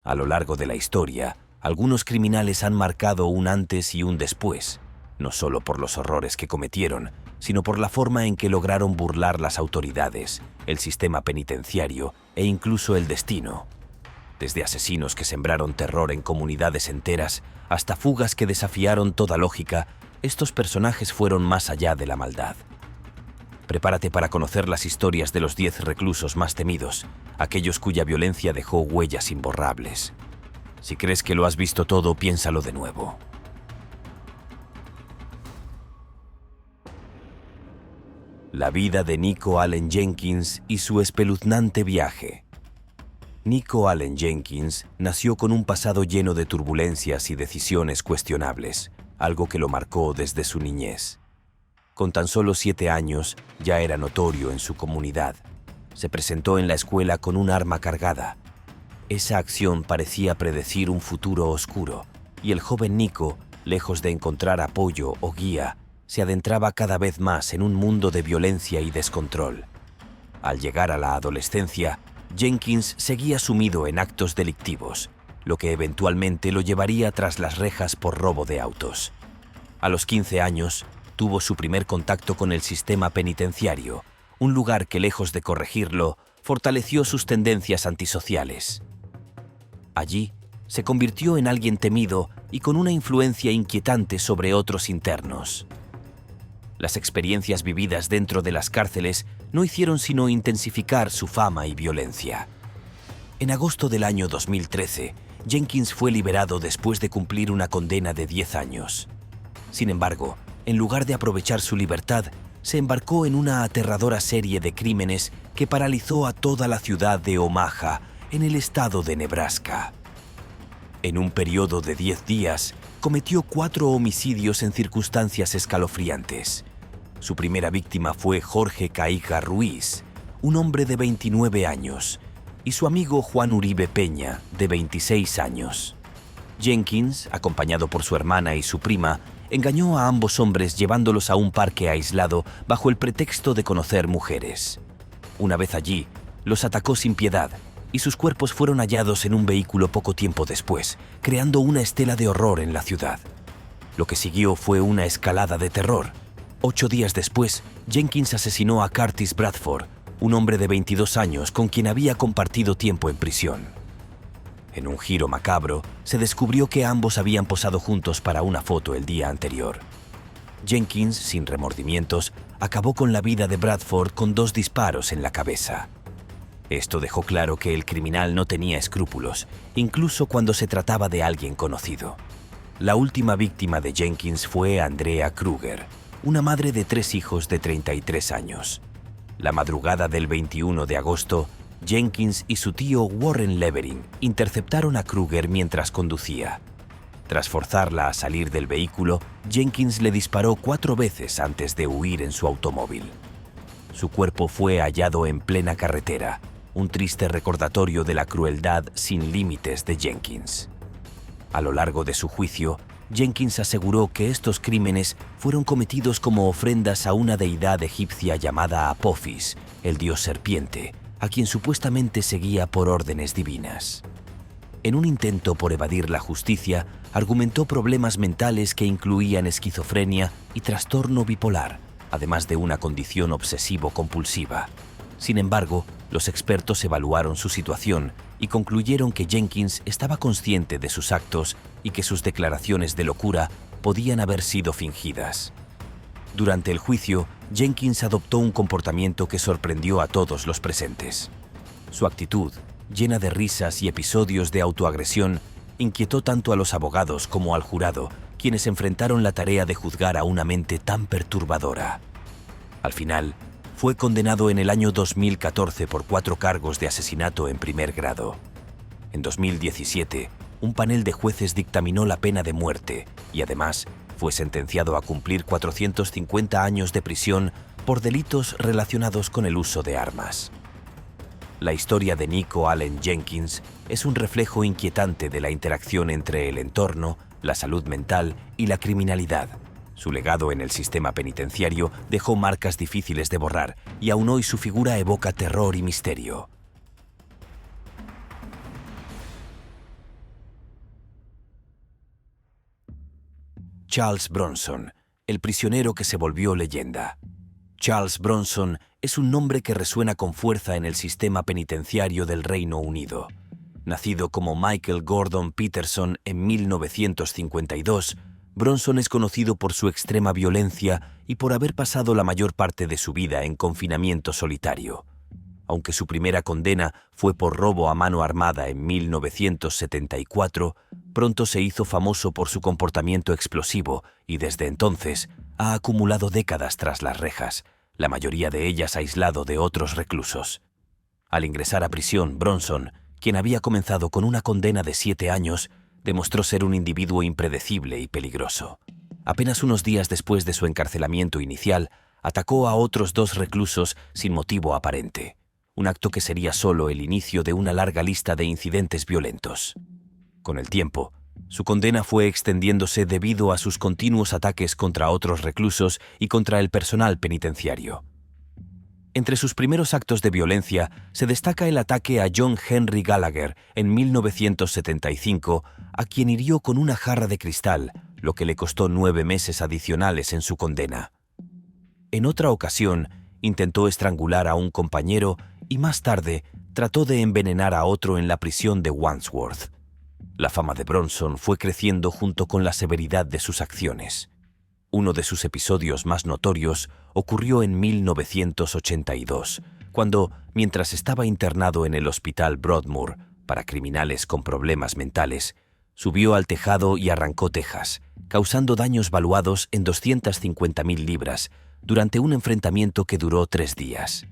A lo largo de la historia, algunos criminales han marcado un antes y un después, no solo por los horrores que cometieron, sino por la forma en que lograron burlar las autoridades, el sistema penitenciario e incluso el destino. Desde asesinos que sembraron terror en comunidades enteras hasta fugas que desafiaron toda lógica, estos personajes fueron más allá de la maldad. Prepárate para conocer las historias de los 10 reclusos más temidos, aquellos cuya violencia dejó huellas imborrables. Si crees que lo has visto todo, piénsalo de nuevo. La vida de Nico Allen Jenkins y su espeluznante viaje. Nico Allen Jenkins nació con un pasado lleno de turbulencias y decisiones cuestionables, algo que lo marcó desde su niñez. Con tan solo 7 años, ya era notorio en su comunidad. Se presentó en la escuela con un arma cargada. Esa acción parecía predecir un futuro oscuro, y el joven Nico, lejos de encontrar apoyo o guía, se adentraba cada vez más en un mundo de violencia y descontrol. Al llegar a la adolescencia, Jenkins seguía sumido en actos delictivos, lo que eventualmente lo llevaría tras las rejas por robo de autos. A los 15 años, tuvo su primer contacto con el sistema penitenciario, un lugar que, lejos de corregirlo, fortaleció sus tendencias antisociales. Allí, se convirtió en alguien temido y con una influencia inquietante sobre otros internos. Las experiencias vividas dentro de las cárceles no hicieron sino intensificar su fama y violencia. En agosto del año 2013, Jenkins fue liberado después de cumplir una condena de 10 años. Sin embargo, en lugar de aprovechar su libertad, se embarcó en una aterradora serie de crímenes que paralizó a toda la ciudad de Omaha, en el estado de Nebraska. En un periodo de 10 días, cometió 4 homicidios en circunstancias escalofriantes. Su primera víctima fue Jorge Caíga Ruiz, un hombre de 29 años, y su amigo Juan Uribe Peña, de 26 años. Jenkins, acompañado por su hermana y su prima, engañó a ambos hombres llevándolos a un parque aislado bajo el pretexto de conocer mujeres. Una vez allí, los atacó sin piedad y sus cuerpos fueron hallados en un vehículo poco tiempo después, creando una estela de horror en la ciudad. Lo que siguió fue una escalada de terror. 8 días después, Jenkins asesinó a Curtis Bradford, un hombre de 22 años con quien había compartido tiempo en prisión. En un giro macabro, se descubrió que ambos habían posado juntos para una foto el día anterior. Jenkins, sin remordimientos, acabó con la vida de Bradford con 2 disparos en la cabeza. Esto dejó claro que el criminal no tenía escrúpulos, incluso cuando se trataba de alguien conocido. La última víctima de Jenkins fue Andrea Kruger, una madre de 3 hijos de 33 años. La madrugada del 21 de agosto, Jenkins y su tío Warren Levering interceptaron a Kruger mientras conducía. Tras forzarla a salir del vehículo, Jenkins le disparó 4 veces antes de huir en su automóvil. Su cuerpo fue hallado en plena carretera, un triste recordatorio de la crueldad sin límites de Jenkins. A lo largo de su juicio, Jenkins aseguró que estos crímenes fueron cometidos como ofrendas a una deidad egipcia llamada Apophis, el dios serpiente, a quien supuestamente seguía por órdenes divinas. En un intento por evadir la justicia, argumentó problemas mentales que incluían esquizofrenia y trastorno bipolar, además de una condición obsesivo-compulsiva. Sin embargo, los expertos evaluaron su situación y concluyeron que Jenkins estaba consciente de sus actos y que sus declaraciones de locura podían haber sido fingidas. Durante el juicio, Jenkins adoptó un comportamiento que sorprendió a todos los presentes. Su actitud, llena de risas y episodios de autoagresión, inquietó tanto a los abogados como al jurado, quienes enfrentaron la tarea de juzgar a una mente tan perturbadora. Al final, fue condenado en el año 2014 por 4 cargos de asesinato en primer grado. En 2017, un panel de jueces dictaminó la pena de muerte y además fue sentenciado a cumplir 450 años de prisión por delitos relacionados con el uso de armas. La historia de Nico Allen Jenkins es un reflejo inquietante de la interacción entre el entorno, la salud mental y la criminalidad. Su legado en el sistema penitenciario dejó marcas difíciles de borrar y aún hoy su figura evoca terror y misterio. Charles Bronson, el prisionero que se volvió leyenda. Charles Bronson es un nombre que resuena con fuerza en el sistema penitenciario del Reino Unido. Nacido como Michael Gordon Peterson en 1952, Bronson es conocido por su extrema violencia y por haber pasado la mayor parte de su vida en confinamiento solitario. Aunque su primera condena fue por robo a mano armada en 1974, pronto se hizo famoso por su comportamiento explosivo y desde entonces ha acumulado décadas tras las rejas, la mayoría de ellas aislado de otros reclusos. Al ingresar a prisión, Bronson, quien había comenzado con una condena de 7 años, demostró ser un individuo impredecible y peligroso. Apenas unos días después de su encarcelamiento inicial, atacó a otros 2 reclusos sin motivo aparente, un acto que sería solo el inicio de una larga lista de incidentes violentos. Con el tiempo, su condena fue extendiéndose debido a sus continuos ataques contra otros reclusos y contra el personal penitenciario. Entre sus primeros actos de violencia se destaca el ataque a John Henry Gallagher en 1975, a quien hirió con una jarra de cristal, lo que le costó 9 meses adicionales en su condena. En otra ocasión, intentó estrangular a un compañero y más tarde trató de envenenar a otro en la prisión de Wandsworth. La fama de Bronson fue creciendo junto con la severidad de sus acciones. Uno de sus episodios más notorios ocurrió en 1982, cuando, mientras estaba internado en el Hospital Broadmoor para criminales con problemas mentales, subió al tejado y arrancó tejas, causando daños valuados en 250.000 libras durante un enfrentamiento que duró 3 días.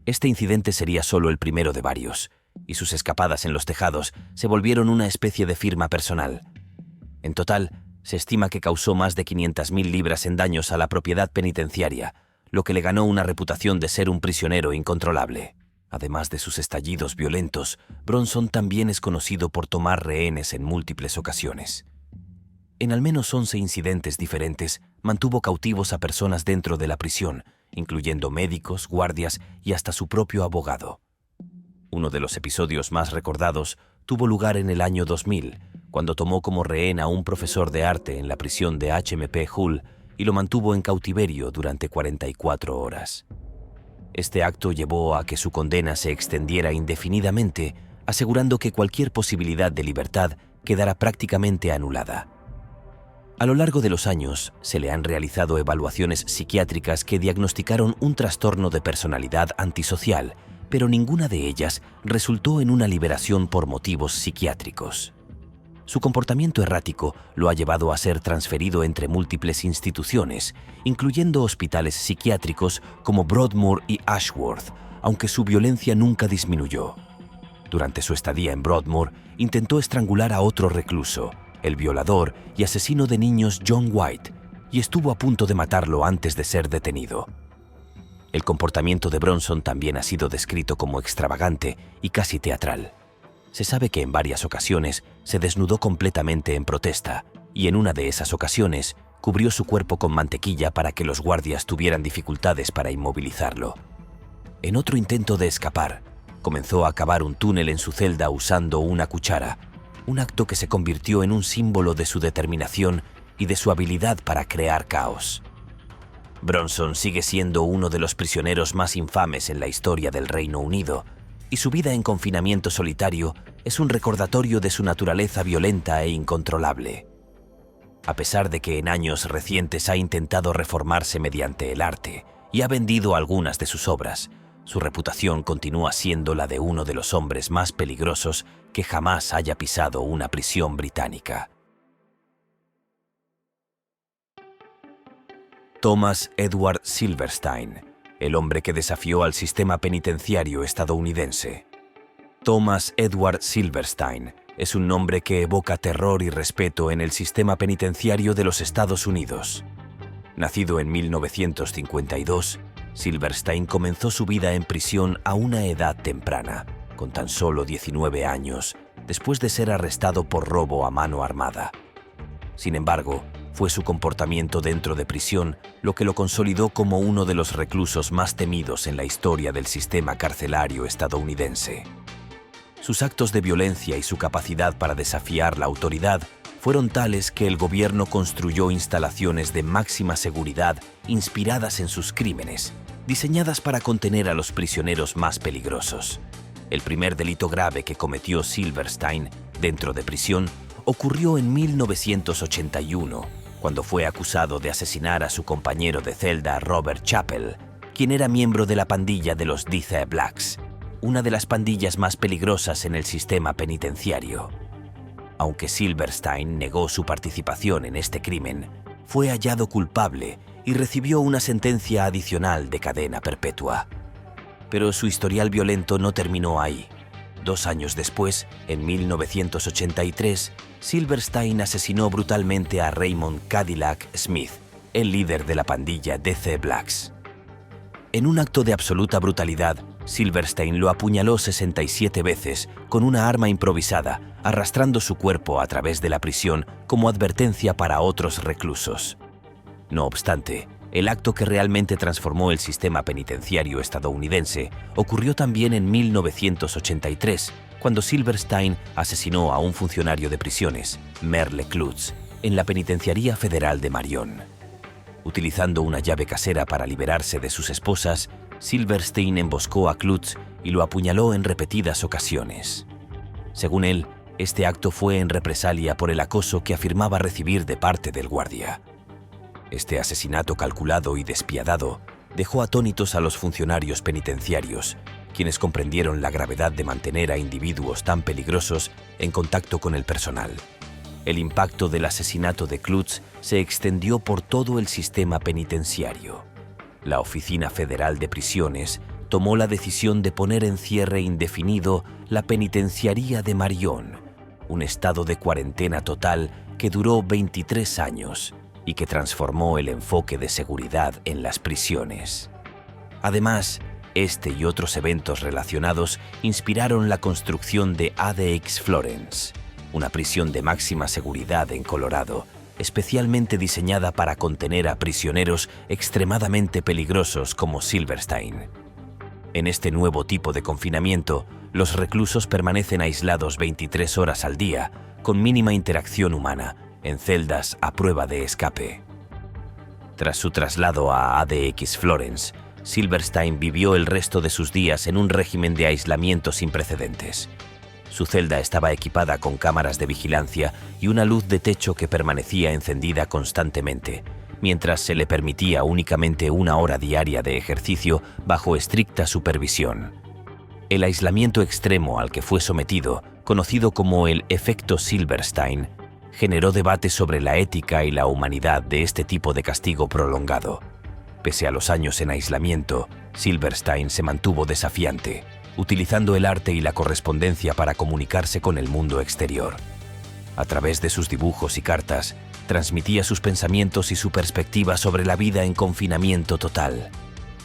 Este incidente sería solo el primero de varios, y sus escapadas en los tejados se volvieron una especie de firma personal. En total, se estima que causó más de 500.000 libras en daños a la propiedad penitenciaria, lo que le ganó una reputación de ser un prisionero incontrolable. Además de sus estallidos violentos, Bronson también es conocido por tomar rehenes en múltiples ocasiones. En al menos 11 incidentes diferentes, mantuvo cautivos a personas dentro de la prisión, incluyendo médicos, guardias y hasta su propio abogado. Uno de los episodios más recordados tuvo lugar en el año 2000, cuando tomó como rehén a un profesor de arte en la prisión de HMP Hull y lo mantuvo en cautiverio durante 44 horas. Este acto llevó a que su condena se extendiera indefinidamente, asegurando que cualquier posibilidad de libertad quedara prácticamente anulada. A lo largo de los años, se le han realizado evaluaciones psiquiátricas que diagnosticaron un trastorno de personalidad antisocial, pero ninguna de ellas resultó en una liberación por motivos psiquiátricos. Su comportamiento errático lo ha llevado a ser transferido entre múltiples instituciones, incluyendo hospitales psiquiátricos como Broadmoor y Ashworth, aunque su violencia nunca disminuyó. Durante su estadía en Broadmoor, intentó estrangular a otro recluso, el violador y asesino de niños John White, y estuvo a punto de matarlo antes de ser detenido. El comportamiento de Bronson también ha sido descrito como extravagante y casi teatral. Se sabe que en varias ocasiones se desnudó completamente en protesta y en una de esas ocasiones cubrió su cuerpo con mantequilla para que los guardias tuvieran dificultades para inmovilizarlo. En otro intento de escapar, comenzó a cavar un túnel en su celda usando una cuchara, un acto que se convirtió en un símbolo de su determinación y de su habilidad para crear caos. Bronson sigue siendo uno de los prisioneros más infames en la historia del Reino Unido, y su vida en confinamiento solitario es un recordatorio de su naturaleza violenta e incontrolable. A pesar de que en años recientes ha intentado reformarse mediante el arte y ha vendido algunas de sus obras, su reputación continúa siendo la de uno de los hombres más peligrosos que jamás haya pisado una prisión británica. Thomas Edward Silverstein, el hombre que desafió al sistema penitenciario estadounidense. Thomas Edward Silverstein es un nombre que evoca terror y respeto en el sistema penitenciario de los Estados Unidos. Nacido en 1952, Silverstein comenzó su vida en prisión a una edad temprana, con tan solo 19 años, después de ser arrestado por robo a mano armada. Sin embargo, fue su comportamiento dentro de prisión lo que lo consolidó como uno de los reclusos más temidos en la historia del sistema carcelario estadounidense. Sus actos de violencia y su capacidad para desafiar la autoridad fueron tales que el gobierno construyó instalaciones de máxima seguridad inspiradas en sus crímenes, diseñadas para contener a los prisioneros más peligrosos. El primer delito grave que cometió Silverstein dentro de prisión ocurrió en 1981, cuando fue acusado de asesinar a su compañero de celda Robert Chappell, quien era miembro de la pandilla de los The Blacks, una de las pandillas más peligrosas en el sistema penitenciario. Aunque Silverstein negó su participación en este crimen, fue hallado culpable y recibió una sentencia adicional de cadena perpetua. Pero su historial violento no terminó ahí. 2 años después, en 1983, Silverstein asesinó brutalmente a Raymond Cadillac Smith, el líder de la pandilla The Blacks. En un acto de absoluta brutalidad, Silverstein lo apuñaló 67 veces con una arma improvisada, arrastrando su cuerpo a través de la prisión como advertencia para otros reclusos. No obstante, el acto que realmente transformó el sistema penitenciario estadounidense ocurrió también en 1983, cuando Silverstein asesinó a un funcionario de prisiones, Merle Klutz, en la Penitenciaría Federal de Marion. Utilizando una llave casera para liberarse de sus esposas, Silverstein emboscó a Klutz y lo apuñaló en repetidas ocasiones. Según él, este acto fue en represalia por el acoso que afirmaba recibir de parte del guardia. Este asesinato calculado y despiadado dejó atónitos a los funcionarios penitenciarios, quienes comprendieron la gravedad de mantener a individuos tan peligrosos en contacto con el personal. El impacto del asesinato de Klutz se extendió por todo el sistema penitenciario. La Oficina Federal de Prisiones tomó la decisión de poner en cierre indefinido la Penitenciaría de Marion, un estado de cuarentena total que duró 23 años y que transformó el enfoque de seguridad en las prisiones. Además, este y otros eventos relacionados inspiraron la construcción de ADX Florence, una prisión de máxima seguridad en Colorado, especialmente diseñada para contener a prisioneros extremadamente peligrosos como Silverstein. En este nuevo tipo de confinamiento, los reclusos permanecen aislados 23 horas al día, con mínima interacción humana, en celdas a prueba de escape. Tras su traslado a ADX Florence, Silverstein vivió el resto de sus días en un régimen de aislamiento sin precedentes. Su celda estaba equipada con cámaras de vigilancia y una luz de techo que permanecía encendida constantemente, mientras se le permitía únicamente 1 hora diaria de ejercicio bajo estricta supervisión. El aislamiento extremo al que fue sometido, conocido como el efecto Silverstein, generó debate sobre la ética y la humanidad de este tipo de castigo prolongado. Pese a los años en aislamiento, Silverstein se mantuvo desafiante, utilizando el arte y la correspondencia para comunicarse con el mundo exterior. A través de sus dibujos y cartas, transmitía sus pensamientos y su perspectiva sobre la vida en confinamiento total.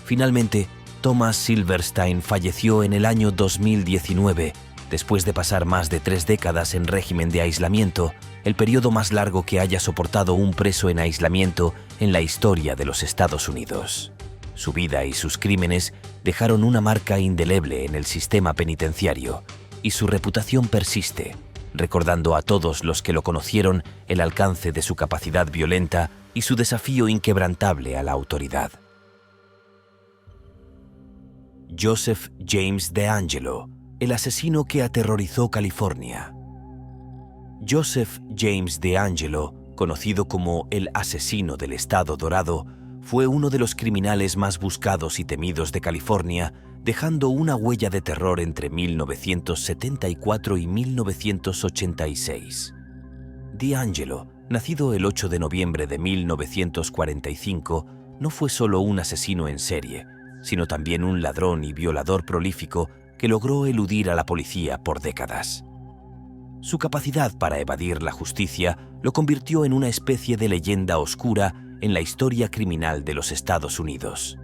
Finalmente, Thomas Silverstein falleció en el año 2019, después de pasar más de 3 décadas en régimen de aislamiento, el periodo más largo que haya soportado un preso en aislamiento en la historia de los Estados Unidos. Su vida y sus crímenes dejaron una marca indeleble en el sistema penitenciario, y su reputación persiste, recordando a todos los que lo conocieron el alcance de su capacidad violenta y su desafío inquebrantable a la autoridad. Joseph James DeAngelo, el asesino que aterrorizó California. Joseph James DeAngelo, conocido como el asesino del Estado Dorado, fue uno de los criminales más buscados y temidos de California, dejando una huella de terror entre 1974 y 1986. DeAngelo, nacido el 8 de noviembre de 1945, no fue solo un asesino en serie, sino también un ladrón y violador prolífico que logró eludir a la policía por décadas. Su capacidad para evadir la justicia lo convirtió en una especie de leyenda oscura en la historia criminal de los Estados Unidos.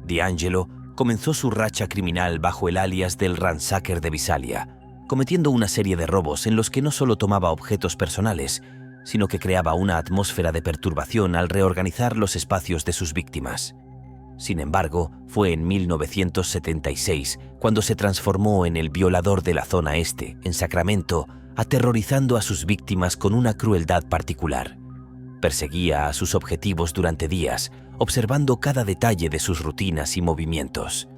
DeAngelo comenzó su racha criminal bajo el alias del Ransacker de Visalia, cometiendo una serie de robos en los que no solo tomaba objetos personales, sino que creaba una atmósfera de perturbación al reorganizar los espacios de sus víctimas. Sin embargo, fue en 1976 cuando se transformó en el violador de la zona este, en Sacramento, aterrorizando a sus víctimas con una crueldad particular. Perseguía a sus objetivos durante días, observando cada detalle de sus rutinas y movimientos.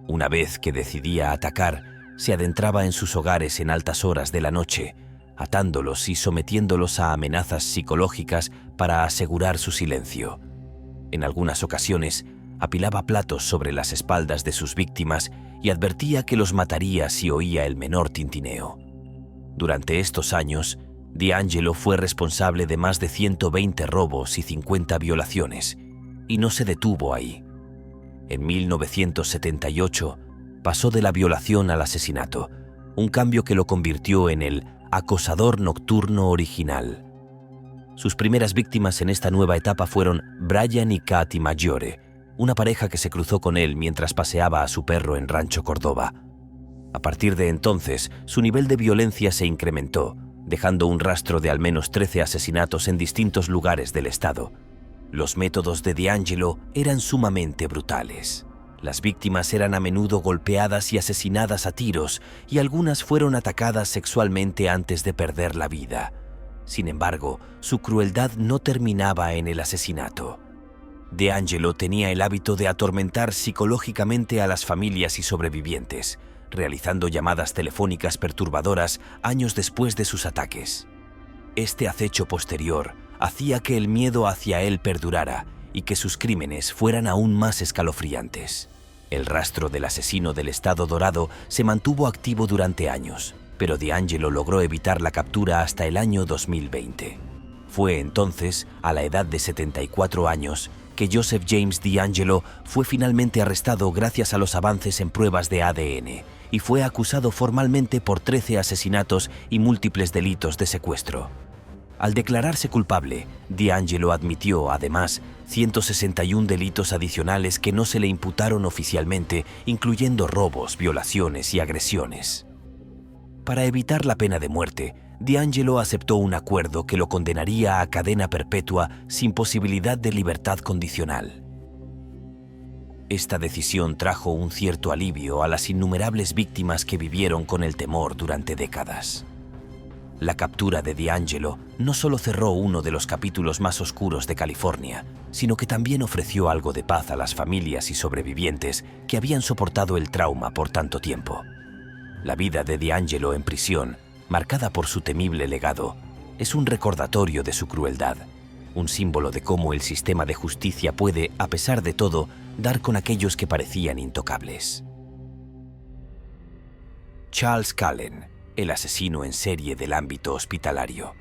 Una vez que decidía atacar, se adentraba en sus hogares en altas horas de la noche, atándolos y sometiéndolos a amenazas psicológicas para asegurar su silencio. En algunas ocasiones, apilaba platos sobre las espaldas de sus víctimas y advertía que los mataría si oía el menor tintineo. Durante estos años, DeAngelo fue responsable de más de 120 robos y 50 violaciones, y no se detuvo ahí. En 1978, pasó de la violación al asesinato, un cambio que lo convirtió en el acosador nocturno original. Sus primeras víctimas en esta nueva etapa fueron Brian y Katy Maggiore, una pareja que se cruzó con él mientras paseaba a su perro en Rancho Córdoba. A partir de entonces, su nivel de violencia se incrementó, dejando un rastro de al menos 13 asesinatos en distintos lugares del estado. Los métodos de DeAngelo eran sumamente brutales. Las víctimas eran a menudo golpeadas y asesinadas a tiros, y algunas fueron atacadas sexualmente antes de perder la vida. Sin embargo, su crueldad no terminaba en el asesinato. DeAngelo tenía el hábito de atormentar psicológicamente a las familias y sobrevivientes, realizando llamadas telefónicas perturbadoras años después de sus ataques. Este acecho posterior hacía que el miedo hacia él perdurara y que sus crímenes fueran aún más escalofriantes. El rastro del asesino del Estado Dorado se mantuvo activo durante años, pero DeAngelo logró evitar la captura hasta el año 2020. Fue entonces, a la edad de 74 años, que Joseph James DeAngelo fue finalmente arrestado gracias a los avances en pruebas de ADN y fue acusado formalmente por 13 asesinatos y múltiples delitos de secuestro. Al declararse culpable, DeAngelo admitió, además, 161 delitos adicionales que no se le imputaron oficialmente, incluyendo robos, violaciones y agresiones. Para evitar la pena de muerte, DeAngelo aceptó un acuerdo que lo condenaría a cadena perpetua sin posibilidad de libertad condicional. Esta decisión trajo un cierto alivio a las innumerables víctimas que vivieron con el temor durante décadas. La captura de DeAngelo no solo cerró uno de los capítulos más oscuros de California, sino que también ofreció algo de paz a las familias y sobrevivientes que habían soportado el trauma por tanto tiempo. La vida de DeAngelo en prisión, marcada por su temible legado, es un recordatorio de su crueldad, un símbolo de cómo el sistema de justicia puede, a pesar de todo, dar con aquellos que parecían intocables. Charles Cullen, el asesino en serie del ámbito hospitalario.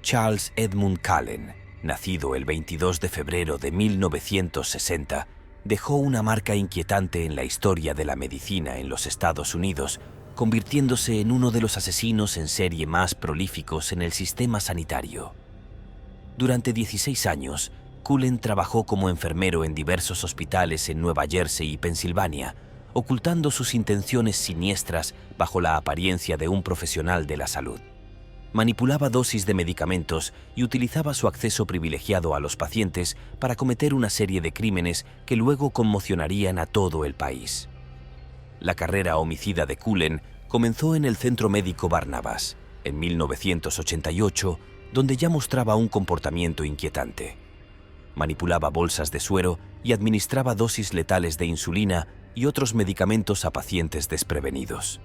Charles Edmund Cullen, nacido el 22 de febrero de 1960, dejó una marca inquietante en la historia de la medicina en los Estados Unidos, convirtiéndose en uno de los asesinos en serie más prolíficos en el sistema sanitario. Durante 16 años, Cullen trabajó como enfermero en diversos hospitales en Nueva Jersey y Pensilvania, ocultando sus intenciones siniestras bajo la apariencia de un profesional de la salud. Manipulaba dosis de medicamentos y utilizaba su acceso privilegiado a los pacientes para cometer una serie de crímenes que luego conmocionarían a todo el país. La carrera homicida de Cullen comenzó en el Centro Médico Barnabas, en 1988, donde ya mostraba un comportamiento inquietante. Manipulaba bolsas de suero y administraba dosis letales de insulina y otros medicamentos a pacientes desprevenidos.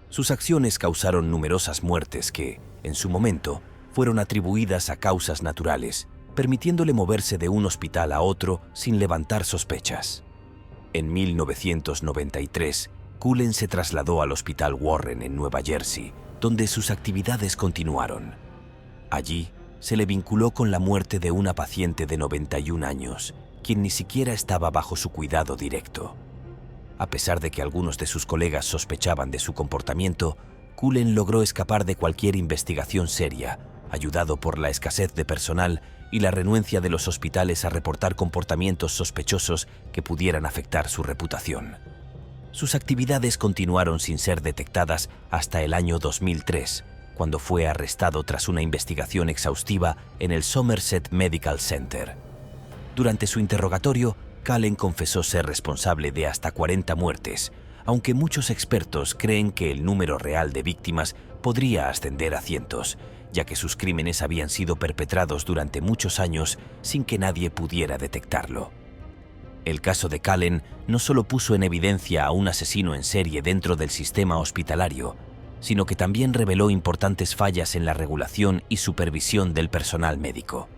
Sus acciones causaron numerosas muertes que, en su momento, fueron atribuidas a causas naturales, permitiéndole moverse de un hospital a otro sin levantar sospechas. En 1993, Cullen se trasladó al Hospital Warren en Nueva Jersey, donde sus actividades continuaron. Allí, se le vinculó con la muerte de una paciente de 91 años, quien ni siquiera estaba bajo su cuidado directo. A pesar de que algunos de sus colegas sospechaban de su comportamiento, Cullen logró escapar de cualquier investigación seria, ayudado por la escasez de personal y la renuencia de los hospitales a reportar comportamientos sospechosos que pudieran afectar su reputación. Sus actividades continuaron sin ser detectadas hasta el año 2003, cuando fue arrestado tras una investigación exhaustiva en el Somerset Medical Center. Durante su interrogatorio, Cullen confesó ser responsable de hasta 40 muertes, aunque muchos expertos creen que el número real de víctimas podría ascender a cientos, ya que sus crímenes habían sido perpetrados durante muchos años sin que nadie pudiera detectarlo. El caso de Cullen no solo puso en evidencia a un asesino en serie dentro del sistema hospitalario, sino que también reveló importantes fallas en la regulación y supervisión del personal médico.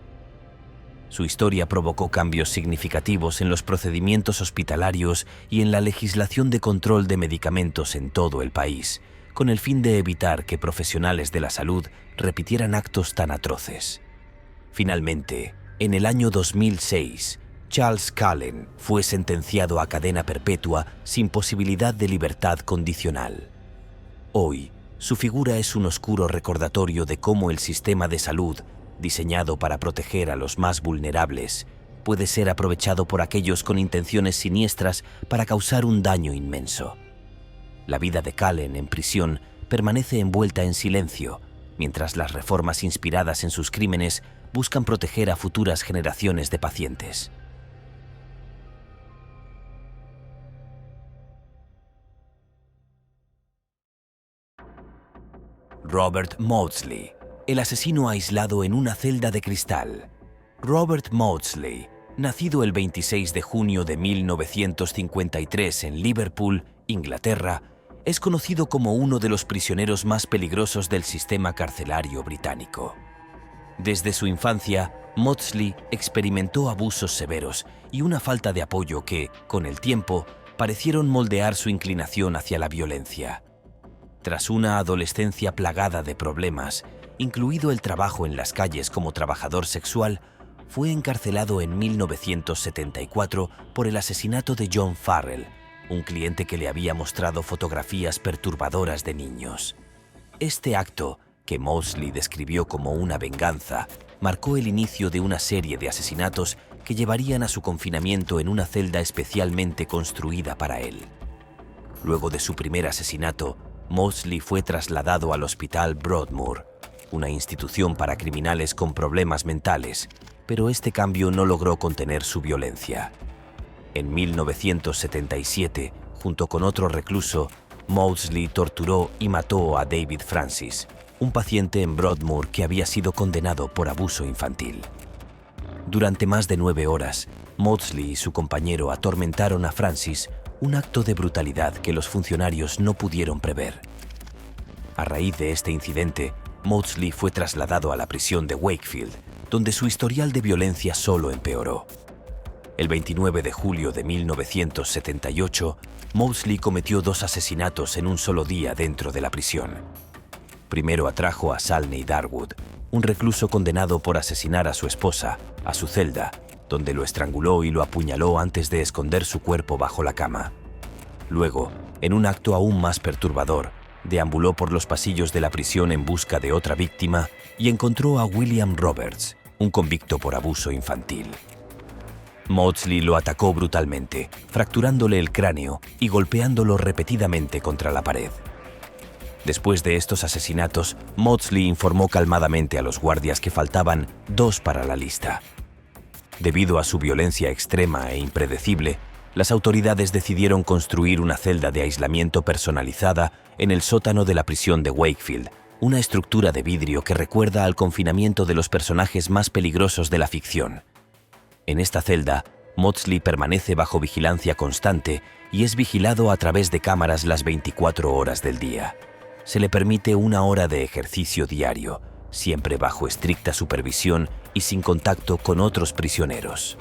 Su historia provocó cambios significativos en los procedimientos hospitalarios y en la legislación de control de medicamentos en todo el país, con el fin de evitar que profesionales de la salud repitieran actos tan atroces. Finalmente, en el año 2006, Charles Cullen fue sentenciado a cadena perpetua sin posibilidad de libertad condicional. Hoy, su figura es un oscuro recordatorio de cómo el sistema de salud, diseñado para proteger a los más vulnerables, puede ser aprovechado por aquellos con intenciones siniestras para causar un daño inmenso. La vida de Cullen en prisión permanece envuelta en silencio, mientras las reformas inspiradas en sus crímenes buscan proteger a futuras generaciones de pacientes. Robert Maudsley, el asesino aislado en una celda de cristal. Robert Maudsley, nacido el 26 de junio de 1953 en Liverpool, Inglaterra, es conocido como uno de los prisioneros más peligrosos del sistema carcelario británico. Desde su infancia, Maudsley experimentó abusos severos y una falta de apoyo que, con el tiempo, parecieron moldear su inclinación hacia la violencia. Tras una adolescencia plagada de problemas, incluido el trabajo en las calles como trabajador sexual, fue encarcelado en 1974 por el asesinato de John Farrell, un cliente que le había mostrado fotografías perturbadoras de niños. Este acto, que Maudsley describió como una venganza, marcó el inicio de una serie de asesinatos que llevarían a su confinamiento en una celda especialmente construida para él. Luego de su primer asesinato, Maudsley fue trasladado al Hospital Broadmoor, una institución para criminales con problemas mentales, pero este cambio no logró contener su violencia. En 1977, junto con otro recluso, Maudsley torturó y mató a David Francis, un paciente en Broadmoor que había sido condenado por abuso infantil. Durante más de 9 horas, Maudsley y su compañero atormentaron a Francis, un acto de brutalidad que los funcionarios no pudieron prever. A raíz de este incidente, Maudsley fue trasladado a la prisión de Wakefield, donde su historial de violencia solo empeoró. El 29 de julio de 1978, Maudsley cometió 2 asesinatos en un solo día dentro de la prisión. Primero atrajo a Salney Darwood, un recluso condenado por asesinar a su esposa, a su celda, donde lo estranguló y lo apuñaló antes de esconder su cuerpo bajo la cama. Luego, en un acto aún más perturbador, deambuló por los pasillos de la prisión en busca de otra víctima y encontró a William Roberts, un convicto por abuso infantil. Maudsley lo atacó brutalmente, fracturándole el cráneo y golpeándolo repetidamente contra la pared. Después de estos asesinatos, Maudsley informó calmadamente a los guardias que faltaban 2 para la lista. Debido a su violencia extrema e impredecible, las autoridades decidieron construir una celda de aislamiento personalizada en el sótano de la prisión de Wakefield, una estructura de vidrio que recuerda al confinamiento de los personajes más peligrosos de la ficción. En esta celda, Maudsley permanece bajo vigilancia constante y es vigilado a través de cámaras las 24 horas del día. Se le permite 1 hora de ejercicio diario, siempre bajo estricta supervisión y sin contacto con otros prisioneros.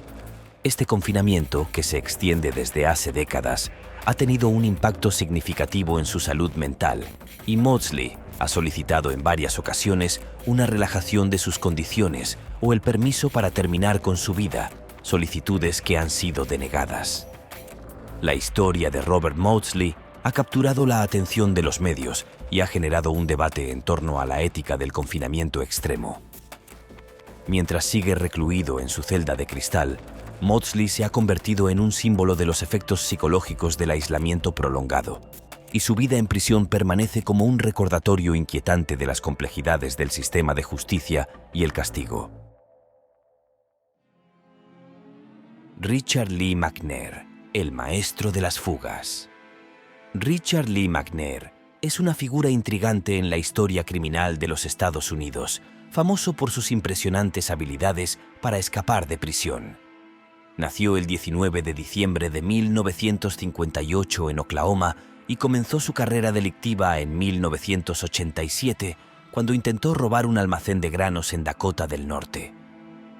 Este confinamiento, que se extiende desde hace décadas, ha tenido un impacto significativo en su salud mental, y Maudsley ha solicitado en varias ocasiones una relajación de sus condiciones o el permiso para terminar con su vida, solicitudes que han sido denegadas. La historia de Robert Maudsley ha capturado la atención de los medios y ha generado un debate en torno a la ética del confinamiento extremo. Mientras sigue recluido en su celda de cristal, Maudsley se ha convertido en un símbolo de los efectos psicológicos del aislamiento prolongado, y su vida en prisión permanece como un recordatorio inquietante de las complejidades del sistema de justicia y el castigo. Richard Lee McNair, el maestro de las fugas. Richard Lee McNair es una figura intrigante en la historia criminal de los Estados Unidos, famoso por sus impresionantes habilidades para escapar de prisión. Nació el 19 de diciembre de 1958 en Oklahoma y comenzó su carrera delictiva en 1987, cuando intentó robar un almacén de granos en Dakota del Norte.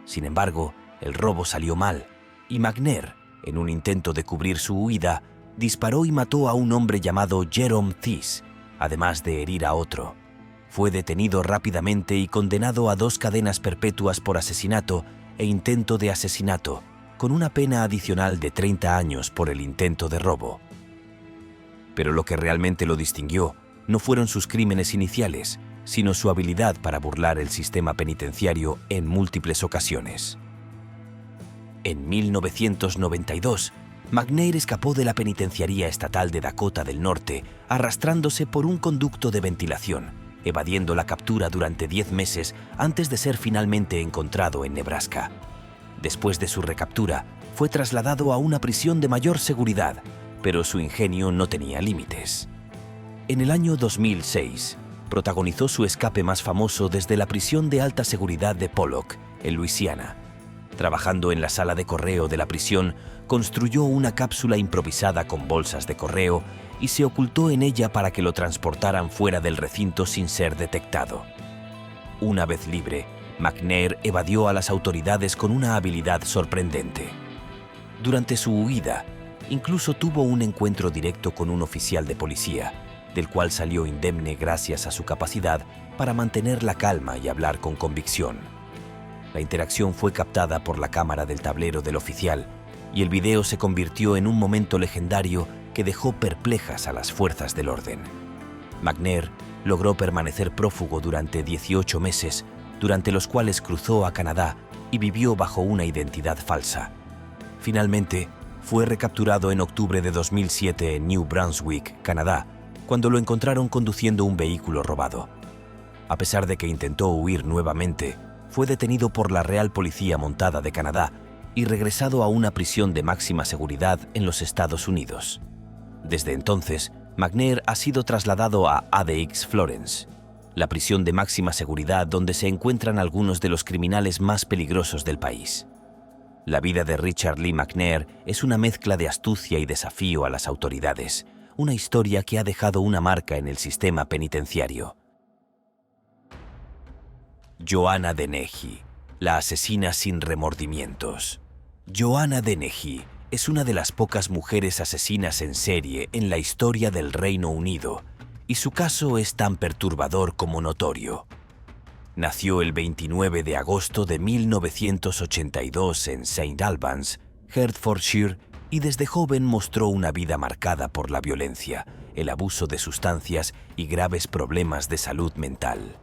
Sin embargo, el robo salió mal y McNair, en un intento de cubrir su huida, disparó y mató a un hombre llamado Jerome Thies, además de herir a otro. Fue detenido rápidamente y condenado a 2 cadenas perpetuas por asesinato e intento de asesinato, con una pena adicional de 30 años por el intento de robo. Pero lo que realmente lo distinguió no fueron sus crímenes iniciales, sino su habilidad para burlar el sistema penitenciario en múltiples ocasiones. En 1992, McNair escapó de la penitenciaría estatal de Dakota del Norte, arrastrándose por un conducto de ventilación, evadiendo la captura durante 10 meses antes de ser finalmente encontrado en Nebraska. Después de su recaptura, fue trasladado a una prisión de mayor seguridad, pero su ingenio no tenía límites. En el año 2006, protagonizó su escape más famoso desde la prisión de alta seguridad de Pollock, en Luisiana. Trabajando en la sala de correo de la prisión, construyó una cápsula improvisada con bolsas de correo y se ocultó en ella para que lo transportaran fuera del recinto sin ser detectado. Una vez libre, McNair evadió a las autoridades con una habilidad sorprendente. Durante su huida, incluso tuvo un encuentro directo con un oficial de policía, del cual salió indemne gracias a su capacidad para mantener la calma y hablar con convicción. La interacción fue captada por la cámara del tablero del oficial y el video se convirtió en un momento legendario que dejó perplejas a las fuerzas del orden. McNair logró permanecer prófugo durante 18 meses, durante los cuales cruzó a Canadá y vivió bajo una identidad falsa. Finalmente, fue recapturado en octubre de 2007 en New Brunswick, Canadá, cuando lo encontraron conduciendo un vehículo robado. A pesar de que intentó huir nuevamente, fue detenido por la Real Policía Montada de Canadá y regresado a una prisión de máxima seguridad en los Estados Unidos. Desde entonces, McNair ha sido trasladado a ADX Florence, la prisión de máxima seguridad donde se encuentran algunos de los criminales más peligrosos del país. La vida de Richard Lee McNair es una mezcla de astucia y desafío a las autoridades, una historia que ha dejado una marca en el sistema penitenciario. Joanna Dennehy, la asesina sin remordimientos. Joanna Dennehy es una de las pocas mujeres asesinas en serie en la historia del Reino Unido, y su caso es tan perturbador como notorio. Nació el 29 de agosto de 1982 en St. Albans, Hertfordshire, y desde joven mostró una vida marcada por la violencia, el abuso de sustancias y graves problemas de salud mental.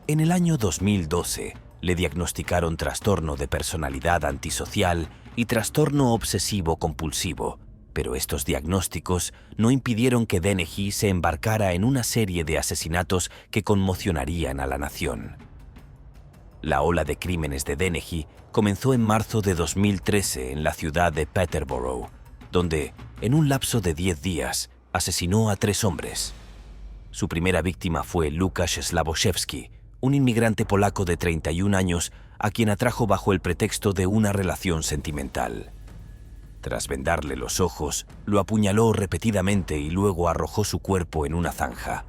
En el año 2012, le diagnosticaron trastorno de personalidad antisocial y trastorno obsesivo-compulsivo, pero estos diagnósticos no impidieron que Dennehy se embarcara en una serie de asesinatos que conmocionarían a la nación. La ola de crímenes de Dennehy comenzó en marzo de 2013 en la ciudad de Peterborough, donde, en un lapso de 10 días, asesinó a 3 hombres. Su primera víctima fue Łukasz Sławoszewski, un inmigrante polaco de 31 años a quien atrajo bajo el pretexto de una relación sentimental. Tras vendarle los ojos, lo apuñaló repetidamente y luego arrojó su cuerpo en una zanja.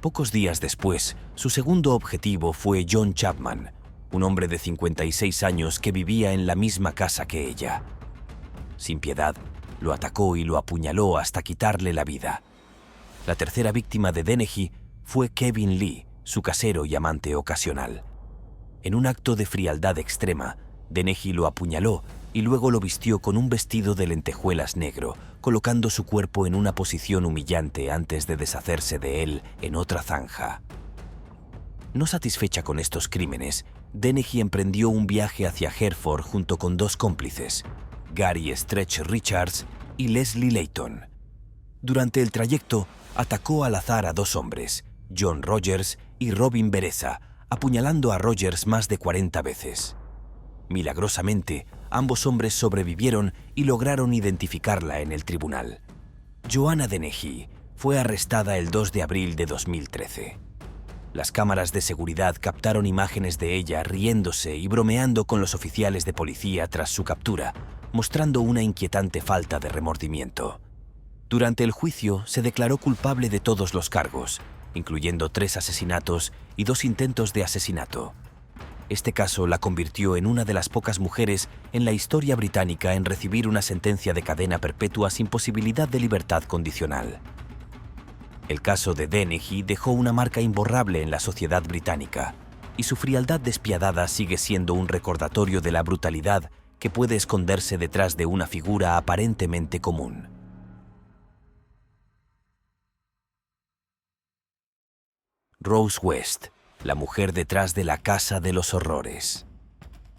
Pocos días después, su segundo objetivo fue John Chapman, un hombre de 56 años que vivía en la misma casa que ella. Sin piedad, lo atacó y lo apuñaló hasta quitarle la vida. La tercera víctima de Dennehy fue Kevin Lee, su casero y amante ocasional. En un acto de frialdad extrema, Dennehy lo apuñaló y luego lo vistió con un vestido de lentejuelas negro, colocando su cuerpo en una posición humillante antes de deshacerse de él en otra zanja. No satisfecha con estos crímenes, Dennehy emprendió un viaje hacia Hereford junto con 2 cómplices, Gary Stretch Richards y Leslie Layton. Durante el trayecto, atacó al azar a 2 hombres, John Rogers y Robin Bereza, apuñalando a Rogers más de 40 veces. Milagrosamente, ambos hombres sobrevivieron y lograron identificarla en el tribunal. Joanna Dennehy fue arrestada el 2 de abril de 2013. Las cámaras de seguridad captaron imágenes de ella riéndose y bromeando con los oficiales de policía tras su captura, mostrando una inquietante falta de remordimiento. Durante el juicio se declaró culpable de todos los cargos, incluyendo 3 asesinatos y 2 intentos de asesinato. Este caso la convirtió en una de las pocas mujeres en la historia británica en recibir una sentencia de cadena perpetua sin posibilidad de libertad condicional. El caso de Dennehy dejó una marca imborrable en la sociedad británica, y su frialdad despiadada sigue siendo un recordatorio de la brutalidad que puede esconderse detrás de una figura aparentemente común. Rose West, la mujer detrás de la Casa de los Horrores.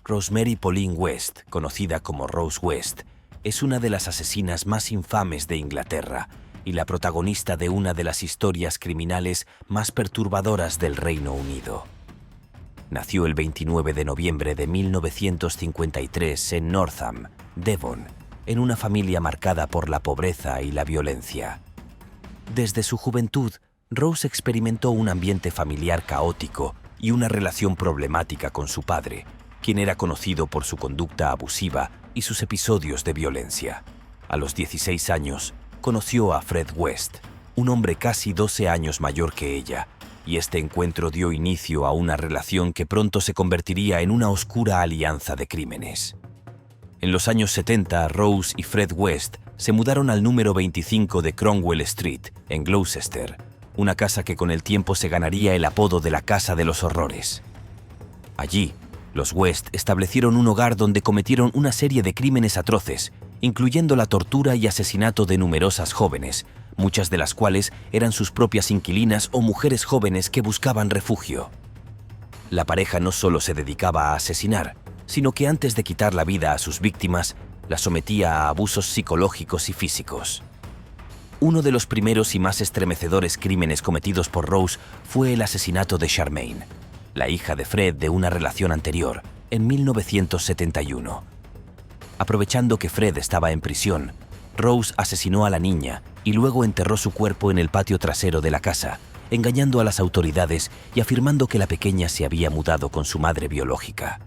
Rosemary Pauline West, conocida como Rose West, es una de las asesinas más infames de Inglaterra y la protagonista de una de las historias criminales más perturbadoras del Reino Unido. Nació el 29 de noviembre de 1953 en Northam, Devon, en una familia marcada por la pobreza y la violencia. Desde su juventud, Rose experimentó un ambiente familiar caótico y una relación problemática con su padre, quien era conocido por su conducta abusiva y sus episodios de violencia. A los 16 años, conoció a Fred West, un hombre casi 12 años mayor que ella, y este encuentro dio inicio a una relación que pronto se convertiría en una oscura alianza de crímenes. En los años 70, Rose y Fred West se mudaron al número 25 de Cromwell Street, en Gloucester, una casa que con el tiempo se ganaría el apodo de la Casa de los Horrores. Allí, los West establecieron un hogar donde cometieron una serie de crímenes atroces, incluyendo la tortura y asesinato de numerosas jóvenes, muchas de las cuales eran sus propias inquilinas o mujeres jóvenes que buscaban refugio. La pareja no solo se dedicaba a asesinar, sino que antes de quitar la vida a sus víctimas, las sometía a abusos psicológicos y físicos. Uno de los primeros y más estremecedores crímenes cometidos por Rose fue el asesinato de Charmaine, la hija de Fred de una relación anterior, en 1971. Aprovechando que Fred estaba en prisión, Rose asesinó a la niña y luego enterró su cuerpo en el patio trasero de la casa, engañando a las autoridades y afirmando que la pequeña se había mudado con su madre biológica.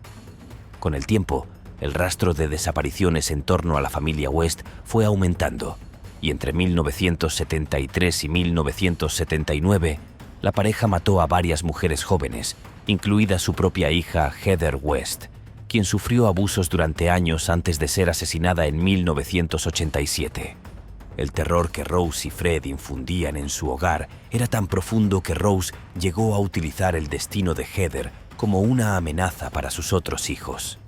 Con el tiempo, el rastro de desapariciones en torno a la familia West fue aumentando, y entre 1973 y 1979, la pareja mató a varias mujeres jóvenes, incluida su propia hija Heather West, quien sufrió abusos durante años antes de ser asesinada en 1987. El terror que Rose y Fred infundían en su hogar era tan profundo que Rose llegó a utilizar el destino de Heather como una amenaza para sus otros hijos.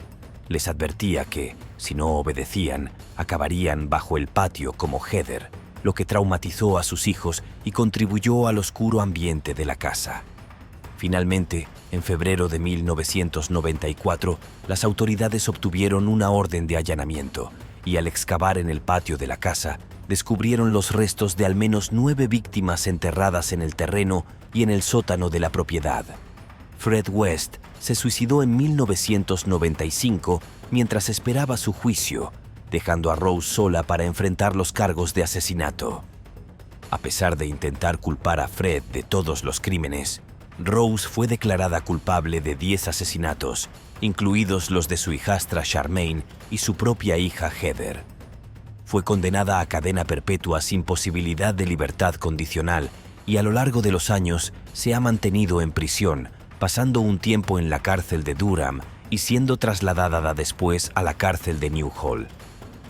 Les advertía que, si no obedecían, acabarían bajo el patio como Heather, lo que traumatizó a sus hijos y contribuyó al oscuro ambiente de la casa. Finalmente, en febrero de 1994, las autoridades obtuvieron una orden de allanamiento y al excavar en el patio de la casa, descubrieron los restos de al menos 9 víctimas enterradas en el terreno y en el sótano de la propiedad. Fred West se suicidó en 1995 mientras esperaba su juicio, dejando a Rose sola para enfrentar los cargos de asesinato. A pesar de intentar culpar a Fred de todos los crímenes, Rose fue declarada culpable de 10 asesinatos, incluidos los de su hijastra Charmaine y su propia hija Heather. Fue condenada a cadena perpetua sin posibilidad de libertad condicional y a lo largo de los años se ha mantenido en prisión, pasando un tiempo en la cárcel de Durham y siendo trasladada después a la cárcel de Newhall.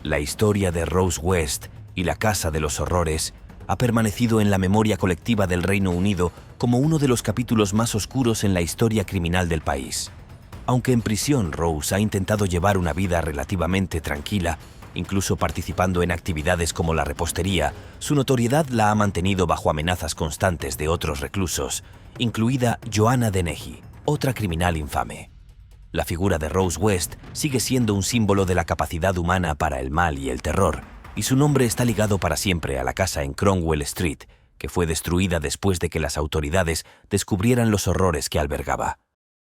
La historia de Rose West y la Casa de los Horrores ha permanecido en la memoria colectiva del Reino Unido como uno de los capítulos más oscuros en la historia criminal del país. Aunque en prisión Rose ha intentado llevar una vida relativamente tranquila, incluso participando en actividades como la repostería, su notoriedad la ha mantenido bajo amenazas constantes de otros reclusos, incluida Joanna Dennehy, otra criminal infame. La figura de Rose West sigue siendo un símbolo de la capacidad humana para el mal y el terror, y su nombre está ligado para siempre a la casa en Cromwell Street, que fue destruida después de que las autoridades descubrieran los horrores que albergaba.